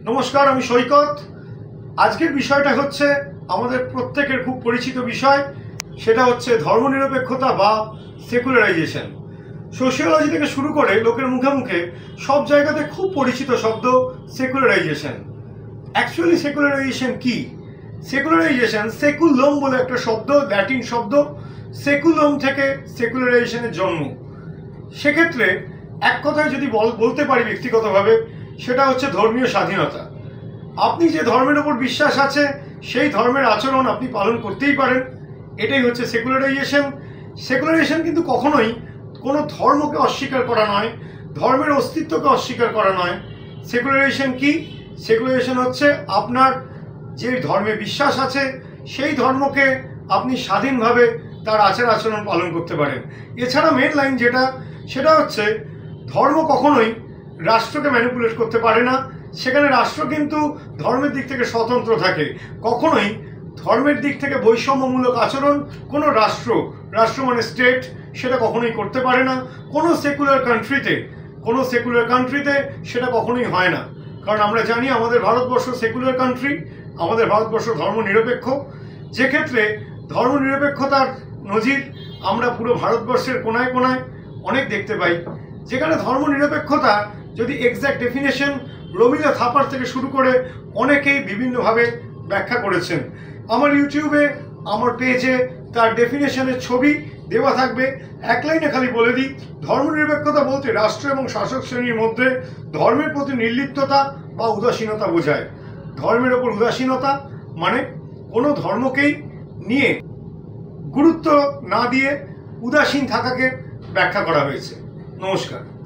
নমস্কার, আমি সৈকত। আজকের বিষয়টা হচ্ছে আমাদের প্রত্যেকের খুব পরিচিত বিষয়, সেটা হচ্ছে ধর্মনিরপেক্ষতা বা সেকুলারাইজেশন। সোশিওলজি থেকে শুরু করে লোকের মুখে মুখে সব জায়গাতে খুব পরিচিত শব্দ সেকুলারাইজেশন। অ্যাকচুয়ালি সেকুলারাইজেশন কি? সেকুলারাইজেশন সেকুলম বলে একটা শব্দ, ল্যাটিন শব্দ। সেকুলম থেকে সেকুলারাইজেশনের জন্ম। সেক্ষেত্রে এক কথায় যদি বলতে পারি ব্যক্তিগতভাবে, সেটা হচ্ছে ধর্মীয় স্বাধীনতা। আপনি যে ধর্মের ওপর বিশ্বাস আছে সেই ধর্মের আচরণ আপনি পালন করতেই পারেন, এটাই হচ্ছে সেকুলারাইজেশন। সেকুলারাইজেশন কিন্তু কখনোই কোনো ধর্মকে অস্বীকার করা নয়, ধর্মের অস্তিত্বকে অস্বীকার করা নয়। সেকুলারাইজেশন কি? সেকুলারাইজেশন হচ্ছে আপনার যে ধর্মে বিশ্বাস আছে সেই ধর্মকে আপনি স্বাধীনভাবে তার আচার আচরণ পালন করতে পারেন। এছাড়া মেন লাইন যেটা, সেটা হচ্ছে ধর্ম কখনোই রাষ্ট্রকে ম্যানিপুলেট করতে পারে না। সেখানে রাষ্ট্র কিন্তু ধর্মের দিক থেকে স্বতন্ত্র থাকে। কখনোই ধর্মের দিক থেকে বৈষম্যমূলক আচরণ কোনো রাষ্ট্র মানে স্টেট, সেটা কখনোই করতে পারে না। কোনো সেকুলার কান্ট্রিতে সেটা কখনোই হয় না। কারণ আমরা জানি আমাদের ভারতবর্ষ সেকুলার কান্ট্রি, আমাদের ভারতবর্ষ ধর্মনিরপেক্ষ। যেক্ষেত্রে ধর্মনিরপেক্ষতার নজির আমরা পুরো ভারতবর্ষের কোনায় কোনায় অনেক দেখতে পাই। যেখানে ধর্মনিরপেক্ষতা যদি এক্স্যাক্ট ডেফিনেশন রবীন্দ্র থাপার থেকে শুরু করে অনেকেই বিভিন্নভাবে ব্যাখ্যা করেছেন। আমার ইউটিউবে, আমার পেজে তার ডেফিনেশনের ছবি দেওয়া থাকবে। এক লাইনে খালি বলে দিই, ধর্মনিরপেক্ষতা বলতে রাষ্ট্র এবং শাসক শ্রেণীর মধ্যে ধর্মের প্রতি নির্লিপ্ততা বা উদাসীনতা বোঝায়। ধর্মের ওপর উদাসীনতা মানে কোনো ধর্মকেই নিয়ে গুরুত্ব না দিয়ে উদাসীন থাকাকে ব্যাখ্যা করা হয়েছে। নমস্কার।